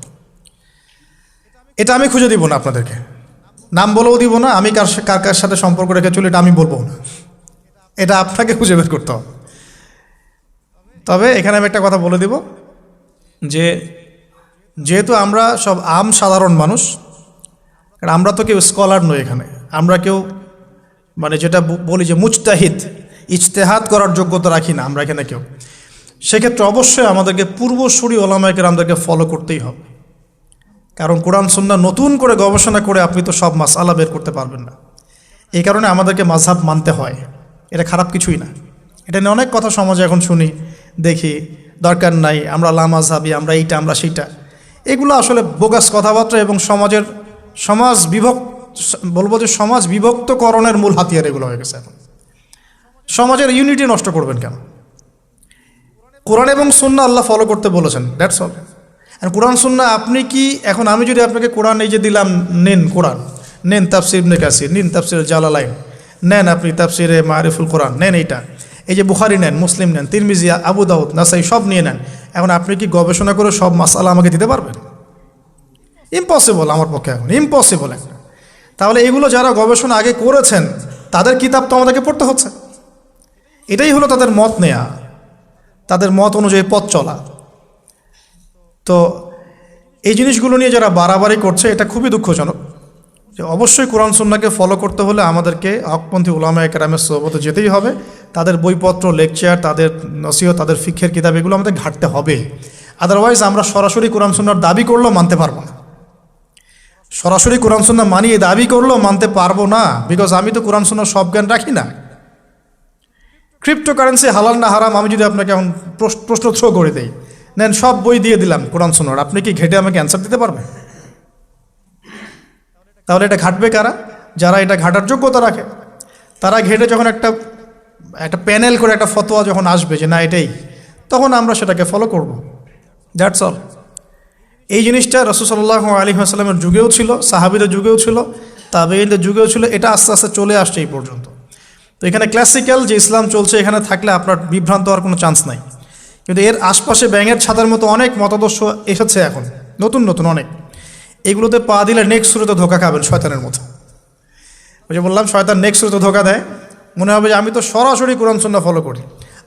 এটা আমি খুঁজে দিব না আপনাদেরকে, নাম বলেও দিব না, আমি কার কার সাথে সম্পর্ক রেখে চলি এটা আমি বলবো না, এটা আপনাকে খুঁজে বের করতে হবে। তবে এখানে আমি একটা কথা বলে দিব যে যেহেতু আমরা সব সাধারণ মানুষ, কারণ আমরা তো কেউ স্কলার নই, এখানে আমরা কেউ মানে যেটা বলি যে মুজতাহিদ, ইজতেহাদ করার যোগ্যতা রাখি না আমরা এখানে কেউ। সেক্ষেত্রে অবশ্যই আমাদেরকে পূর্বসূরি ওলামায়ে কেরামদেরকে ফলো করতেই হবে, কারণ কোরআন সুন্নাহ নতুন করে গবেষণা করে আপনি তো সব মাসআলা বের করতে পারবেন না। এই কারণে আমাদেরকে মাযহাব মানতে হয়, এটা খারাপ কিছুই না। এটা নিয়ে অনেক কথা সমাজে এখন শুনি, দেখি, দরকার নাই, আমরা লা মাযহাবি, আমরা এইটা, আমরা সেইটা। এগুলো আসলে বোগাস কথাবার্তা এবং সমাজ বিভক্তকরণের মূল হাতিয়ার এগুলো হয়ে গেছে এখন। সমাজের ইউনিটি নষ্ট করবেন কেন? কোরআন এবং সুন্নাহ আল্লাহ ফলো করতে বলেছেন, দ্যাটস অল। আর কোরআন সুন্নাহ আপনি কি এখন আমি যদি আপনাকে কোরআন এই যে দিলাম, নেন কোরআন, নেন তাফসির ইবনে কাসির, নেন তাফসির জালালাইন, নেন আপনি তাফসিরে মারিফুল কোরআন, নেন এইটা, এই যে বুখারী নেন, মুসলিম নেন, তিরমিজি, আবু দাউদ, নাসাই সব নিয়ে নেন। এখন আপনি কি গবেষণা করে সব মাসআলা আমাকে দিতে পারবেন? ইম্পসিবল আমার পক্ষে, এখন ইম্পসিবল একটা। তাহলে এগুলো যারা গবেষণা আগে করেছেন তাদের কিতাব তো আমাদেরকে পড়তে হচ্ছে। এটাই হলো তাদের মত নেয়া, তাদের মত অনুযায়ী পথ চলা। তো এই জিনিসগুলো নিয়ে যারা বাড়াবাড়ি করছে এটা খুবই দুঃখজনক। যে অবশ্যই কোরআন সুন্নাহকে ফলো করতে হলে আমাদেরকে হকপন্থী উলামায়ে কেরামের সোহবতে যেতেই হবে, তাদের বইপত্র, লেকচার, তাদের নসিহত, তাদের ফিকহের কিতাব এগুলো আমাদের ঘাটতে হবে। আদারওয়াইজ আমরা সরাসরি কোরআন সুন্নাহর দাবি করলেও মানতে পারবো না, সরাসরি কোরআন সুন্নাহ মানিয়ে দাবি করলেও মানতে পারবো না, বিকজ আমি তো কোরআন সুন্নাহর সব জ্ঞান রাখি না। ক্রিপ্টোকারেন্সি হালাল না হারাম আমি যদি আপনাকে এখন প্রশ্ন থ্রো করে দেই, নেন সব বই দিয়ে দিলাম কোরআন সুন্নাহর, আপনি কি ঘেটে আমাকে অ্যান্সার দিতে পারবেন? তাহলে এটা ঘাটবে কারা? যারা এটা ঘাটার যোগ্যতা রাখে। তারা ঘেটে যখন একটা প্যানেল করে একটা ফতোয়া যখন আসবে যে না এটাই, তখন আমরা সেটাকে ফলো করব, দ্যাটস অল। এই জিনিসটা রাসূল সাল্লাল্লাহু আলাইহি ওয়াসাল্লামের যুগেও ছিল, সাহাবীদের যুগেও ছিল, তাবেঈনদের যুগেও ছিল, এটা আস্তে আস্তে চলে আসছে এই পর্যন্ত। তো এখানে ক্লাসিক্যাল যে ইসলাম চলছে এখানে থাকলে আপনার বিভ্রান্ত হওয়ার কোনো চান্স নাই। কিন্তু এর আশপাশে ব্যাঙের ছাতার মতো অনেক মতাদর্শ এসেছে এখন, নতুন নতুন অনেক। এগুলোতে পা দিলে নেক্সট শুরুতে ধোকা খাবেন শয়তানের মতো। ওই যে বললাম শয়তান নেক্সট শুরুতে ধোকা দেয়, মনে হবে যে আমি তো সরাসরি কোরআন সুন্নাহ ফলো করি,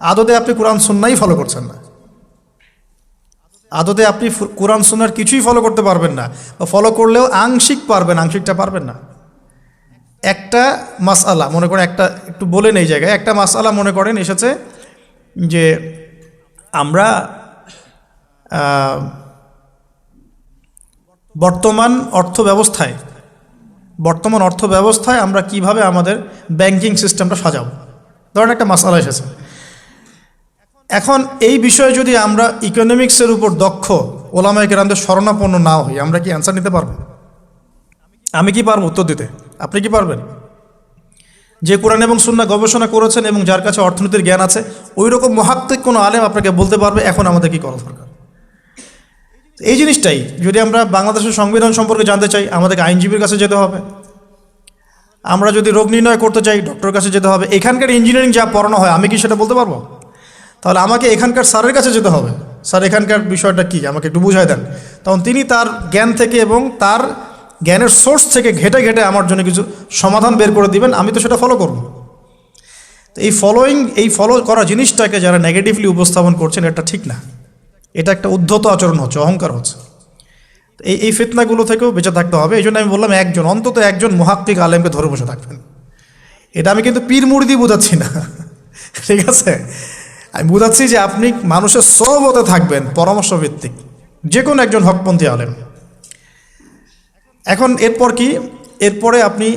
আদতে আপনি কোরআন সুন্নাহই ফলো করছেন না। আদতে আপনি কোরআন সুন্নাহর কিছুই ফলো করতে পারবেন না, বা ফলো করলেও আংশিক পারবেন, আংশিকটা পারবেন না। একটা মাসআলা মনে করেন, একটু বলেন এই জায়গায়, একটা মাসআলা মনে করেন এসেছে যে আমরা বর্তমান অর্থ ব্যবস্থায় বর্তমান অর্থ ব্যবস্থায় আমরা কিভাবে আমাদের ব্যাংকিং সিস্টেমটা সাজাবো। ধরেন একটা মাসালা এসেছে, এখন এই বিষয়ে যদি আমরা ইকোনমিক্সের উপর দক্ষ ওলামায়ে কেরামদের শরণাপন্ন না হই, আমরা কি অ্যান্সার নিতে পারবো? আমি কি পারবো উত্তর দিতে? আপনি কি পারবেন? যে কোরআন এবং সুন্নাহ গবেষণা করেছেন এবং যার কাছে অর্থনীতির জ্ঞান আছে, ওই রকম মহাক্কিক কোনো আলেম আপনাকে বলতে পারবে এখন আমাদের কি করা দরকার। এই জিনিসটাই যদি আমরা বাংলাদেশের সংবিধান সম্পর্কে জানতে চাই, আমাদেরকে আইনজীবীর কাছে যেতে হবে। আমরা যদি রোগ নির্ণয় করতে চাই, ডক্টরের কাছে যেতে হবে। এখানকার ইঞ্জিনিয়ারিং যা পড়ানো হয়, আমি কি সেটা বলতে পারবো? তাহলে আমাকে এখানকার স্যারের কাছে যেতে হবে, স্যার এখানকার বিষয়টা কি আমাকে একটু বুঝাই দেন। তখন তিনি তার জ্ঞান থেকে এবং তার জ্ঞানের সোর্স থেকে ঘেটে ঘেটে আমার জন্য কিছু সমাধান বের করে দিবেন, আমি তো সেটা ফলো করব। তো এই ফলো করা জিনিসটাকে যারা নেগেটিভলি উপস্থাপন করছেন, এটা ঠিক না। এটা একটা উদ্ধত আচরণ হচ্ছে, অহংকার হচ্ছে। এই ফিতনাগুলো থেকেও বেঁচে থাকতে হবে। এই জন্য আমি বললাম অন্তত একজন মুহাক্কিক আলেমকে ধরে বসে থাকবেন। এটা আমি কিন্তু পীর মুরিদি বোঝাচ্ছি না, ঠিক আছে? আমি বোঝাচ্ছি যে আপনি মানুষের সহবতে থাকবেন, পরামর্শ ভিত্তিক, যে কোনো একজন হকপন্থী আলেম। এখন এরপর কি? এরপরে আপনি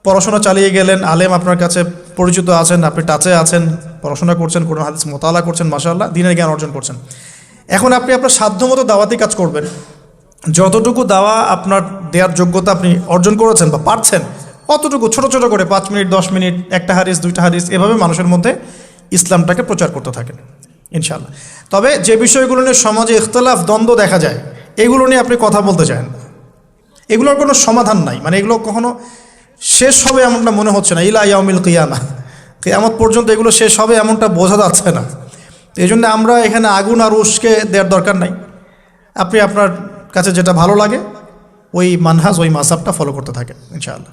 পড়াশোনা চালিয়ে গেলেন, আলেম আপনার কাছে পরিচিত আছেন, আপনি টাচে আছেন, পড়াশোনা করছেন, কোরআন হাদিস মোতালা করছেন, মাশাআল্লাহ দ্বীনের জ্ঞান অর্জন করছেন। এখন আপনি আপনার সাধ্যমতো দাওয়াতি কাজ করবেন। যতটুকু দাওয়া আপনার দেওয়ার যোগ্যতা আপনি অর্জন করেছেন বা পারছেন, অতটুকু ছোট ছোট করে 5 মিনিট 10 মিনিট, একটা হাদিস 2টা হাদিস, এভাবে মানুষের মধ্যে ইসলামটাকে প্রচার করতে থাকেন ইনশাআল্লাহ। তবে যে বিষয়গুলো নিয়ে সমাজে ইখতিলাফ দ্বন্দ্ব দেখা যায়, এগুলো নিয়ে আপনি কথা বলতে চান না। এগুলোর কোনো সমাধান নাই, মানে এগুলো কখনো শেষ হবে এমনটা মনে হচ্ছে না। ইলা ইয়াউমিল কিয়ামা, কিয়ামত পর্যন্ত এগুলো শেষ হবে এমনটা বোঝা যাচ্ছে না। এই জন্য আমরা এখানে আগুন আর উস্কে দেওয়ার দরকার নাই। আপনি আপনার কাছে যেটা ভালো লাগে ওই মানহাজ, ওই মাযহাবটা ফলো করতে থাকেন ইনশাআল্লাহ।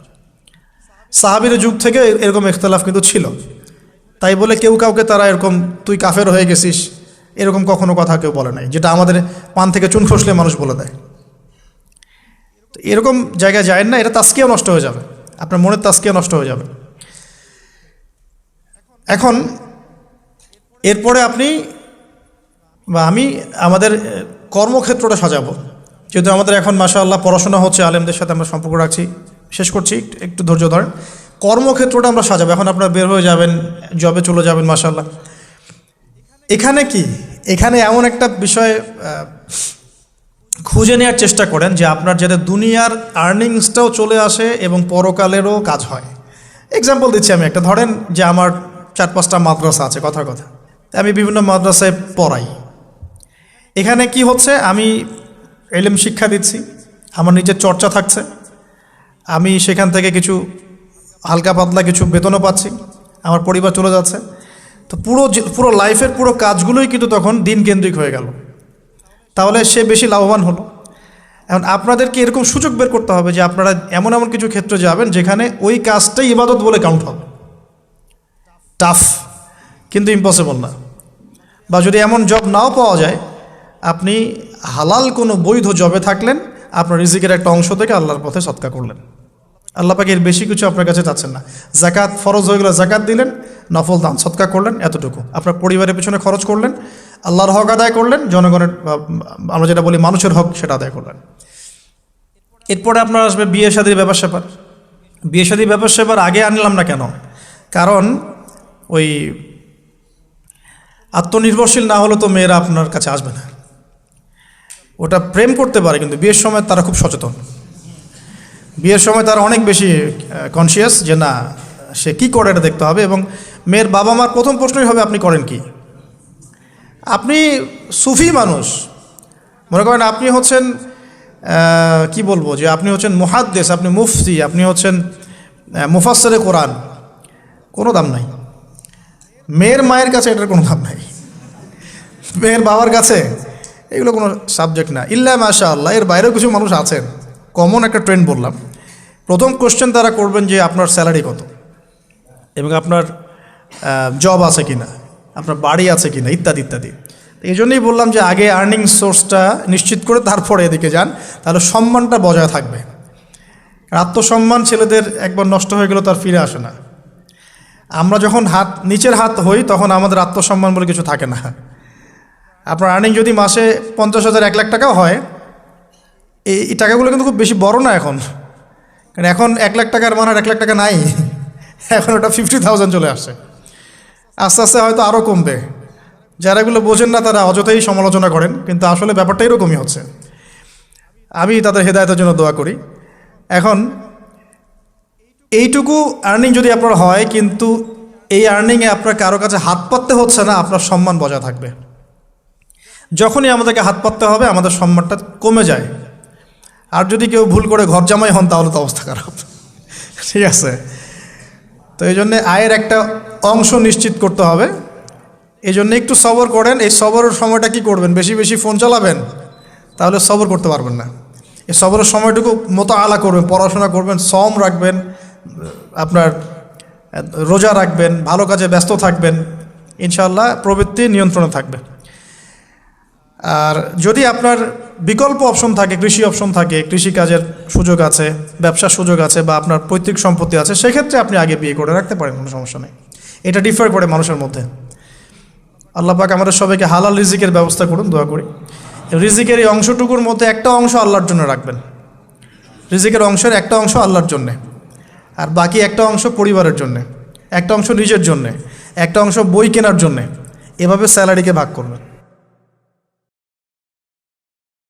সাহাবীর যুগ থেকে এরকম ইখতিলাফ কিন্তু ছিল, তাই বলে কেউ কাউকে তারা এরকম তুই কাফের হয়ে গেছিস এরকম কখনো কথা কেউ বলে নাই, যেটা আমাদের পান থেকে চুন খসলে মানুষ বলে দেয়। এরকম জায়গায় যায় না, এটা তাস্কিয়া নষ্ট হয়ে যাবে, আপনার মনের তাস্কিয়া নষ্ট হয়ে যাবে। এখন এরপরে আপনি বা আমি আমাদের কর্মক্ষেত্রটা সাজাবো। যেহেতু আমাদের এখন মাশাআল্লাহ পড়াশোনা হচ্ছে, আলেমদের সাথে আমরা সম্পর্ক রাখছি, শেষ করছি, একটু ধৈর্য ধরেন। কর্মক্ষেত্রটা আমরা সাজাবো। এখন আপনারা বের হয়ে যাবেন, জবে চলে যাবেন মাশাআল্লাহ। এখানে কি, এখানে এমন একটা বিষয় খুঁজে নেওয়ার চেষ্টা করেন যে আপনার যাতে দুনিয়ার আর্নিংসটাও চলে আসে এবং পরকালেরও কাজ হয়। এক্সাম্পল দিচ্ছি আমি একটা, ধরেন যে আমার 4-5টা মাদ্রাসা আছে, কথার কথা, আমি বিভিন্ন মাদ্রাসায় পড়াই। এখানে কি হচ্ছে, আমি ইলম শিক্ষা দিচ্ছি, আমার নিজের চর্চা থাকছে, আমি সেখান থেকে কিছু হালকা পাতলা কিছু বেতনও পাচ্ছি, আমার পরিবার চলে যাচ্ছে। তো পুরো লাইফের পুরো কাজগুলোই কিন্তু তখন দিন কেন্দ্রিক হয়ে গেল, তাহলে সে বেশি লাভবান হলো। এখন আপনাদেরকে এরকম সুযোগ বের করতে হবে যে আপনারা এমন এমন কিছু ক্ষেত্রে যাবেন যেখানে ওই কাজটাই ইবাদত বলে কাউন্ট হবে। টাফ কিন্তু ইম্পসিবল না। বা যদি এমন জব নাও পাওয়া যায়, আপনি হালাল কোনো বৈধ জবে থাকলেন, আপনার রিজিকের একটা অংশ থেকে আল্লাহর পথে সদকা করলেন। আল্লাহ পাকে এর বেশি কিছু আপনার কাছে চাচ্ছেন না। জাকাত ফরজ হয়ে গেলে জাকাত দিলেন, নফল দান সদকা করলেন, এতটুকু আপনার পরিবারের পেছনে খরচ করলেন, আল্লাহর হক আদায় করলেন, জনগণের আমরা যেটা বলি মানুষের হক সেটা আদায় করলেন। এরপরে আপনার আসবে বিয়ে শাদীর ব্যাপার স্যাপার। বিয়ে শাদীর ব্যাপার স্যাপার আগে আনলাম না কেন? কারণ ওই আত্মনির্ভরশীল না হলে তো মেয়েরা আপনার কাছে আসবে না। ওটা প্রেম করতে পারে, কিন্তু বিয়ের সময় তারা খুব সচেতন। বিয়ের সময় তারা অনেক বেশি কনসিয়াস যে না, সে কী করে এটা দেখতে হবে। এবং মেয়ের বাবা মার প্রথম প্রশ্নই হবে আপনি করেন কি। আপনি সুফি মানুষ, মনে করেন আপনি হচ্ছেন কি বলবো, যে আপনি হচ্ছেন মুহাদ্দিস, আপনি মুফতি, আপনি হচ্ছেন মুফাসসিরে কোরআন, কোনো দাম নাই। মেয়ের মায়ের কাছে এটার কোনো দাম নাই, মেয়ের বাবার কাছে এগুলো কোনো সাবজেক্ট না। ইল্লা মাশাআল্লাহ, এর বাইরেও কিছু মানুষ আছেন, কমন একটা ট্রেন্ড বললাম। প্রথম কোশ্চেন তারা করবেন যে আপনার স্যালারি কত, এবং আপনার জব আছে কিনা, আপনার বাড়ি আছে কিনা, ইত্যাদি ইত্যাদি। এই জন্যই বললাম যে আগে আর্নিং সোর্সটা নিশ্চিত করে তারপরে এদিকে যান, তাহলে সম্মানটা বজায় থাকবে। আত্মসম্মান ছেলেদের একবার নষ্ট হয়ে গেল তার ফিরে আসে না। আমরা যখন নিচের হাত হই তখন আমাদের আত্মসম্মান বলে কিছু থাকে না। আপনার আর্নিং যদি মাসে 50,000 1 লাখ টাকাও হয়, এই টাকাগুলো কিন্তু খুব বেশি বড় না এখন, কারণ এখন 1,00,000 টাকার মান আর 1,00,000 টাকা নাই, এখন ওটা 50,000 চলে আসছে। আস্তে আস্তে হয়তো আরও কমবে। যারা এগুলো বোঝেন না তারা অযথাই সমালোচনা করেন, কিন্তু আসলে ব্যাপারটা এরকমই হচ্ছে। আমি তাদের হেদায়েতের জন্য দোয়া করি। এখন এইটুকু আর্নিং যদি আপনার হয়, কিন্তু এই আর্নিংয়ে আপনার কারো কাছে হাত পাততে হচ্ছে না, আপনার সম্মান বজায় থাকবে। যখনই আমাদেরকে হাত পাততে হবে আমাদের সম্মানটা কমে যায়। আর যদি কেউ ভুল করে ঘর জামাই হন তাহলে তো অবস্থা খারাপ। ঠিক আছে, তো এই জন্যে আয়ের একটা অংশ নিশ্চিত করতে হবে। এই জন্য একটু সবর করেন। এই সবরের সময়টা কি করবেন? বেশি বেশি ফোন চালাবেন, তাহলে সবর করতে পারবেন না। এই সবরের সময়টুকু মোতাআলা করবেন, পড়াশোনা করবেন, সম রাখবেন, আপনার রোজা রাখবেন, ভালো কাজে ব্যস্ত থাকবেন, ইনশাআল্লাহ প্রবৃত্তি নিয়ন্ত্রণে থাকবে। আর যদি আপনার বিকল্প অপশন থাকে, কৃষি অপশন থাকে, কৃষিকাজের সুযোগ আছে, ব্যবসার সুযোগ আছে, বা আপনার পৈতৃক সম্পত্তি আছে, সেক্ষেত্রে আপনি আগে বিয়ে করে রাখতে পারেন, কোনো সমস্যা নেই। এটা ডিফার করে মানুষের মধ্যে। আল্লাহ পাক আমাদের সবাইকে হালাল রিজিকের ব্যবস্থা করুন, দোয়া করি। রিজিকের এই অংশটুকুর মধ্যে একটা অংশ আল্লাহর জন্য রাখবেন। রিজিকের অংশের একটা অংশ আল্লাহর জন্যে, আর বাকি একটা অংশ পরিবারের জন্যে, একটা অংশ নিজের জন্যে, একটা অংশ বই কেনার জন্যে। এভাবে স্যালারিকে ভাগ করবেন।